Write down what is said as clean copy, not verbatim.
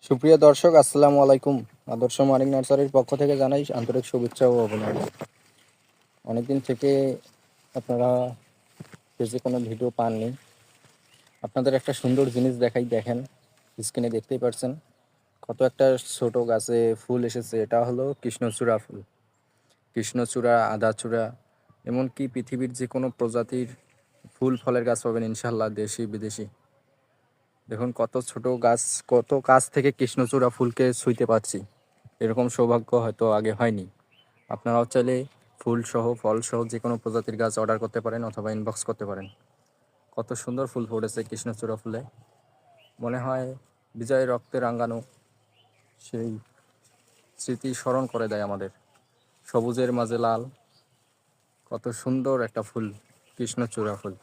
সুপ্রিয় দর্শক, আসসালামু আলাইকুম। আদর্শ মানিক নার্সারির পক্ষ থেকে জানাই আন্তরিক শুভেচ্ছা ও অভিনন্দন। অনেকদিন থেকে আপনারা পেজে কোনো ভিডিও পাননি। আপনাদের একটা সুন্দর জিনিস দেখাই, দেখেন স্ক্রিনে দেখতেই পারছেন কত একটা ছোট গাছে ফুল এসেছে। এটা হলো কৃষ্ণচূড়া ফুল। কৃষ্ণচূড়া, আদাচূড়া, এমনকি পৃথিবীর যে কোনো প্রজাতির ফুল ফলের গাছ পাবেন ইনশাল্লাহ, দেশি বিদেশি। দেখুন কত ছোট গাছ, কত কাছ থেকে কৃষ্ণচূড়া ফুলকে ছুঁইতে পারছি। এরকম সৌভাগ্য হয়তো আগে হয়নি। আপনারাও চাইলে ফুলসহ ফলসহ যে কোনো প্রজাতির গাছ অর্ডার করতে পারেন অথবা ইনবক্স করতে পারেন। কত সুন্দর ফুল ফুটেছে কৃষ্ণচূড়া ফুলে, মনে হয় বিজয়ের রক্তে রাঙানো সেই স্মৃতি স্মরণ করে দেয় আমাদের। সবুজের মাঝে লাল, কত সুন্দর একটা ফুল কৃষ্ণচূড়া ফুল।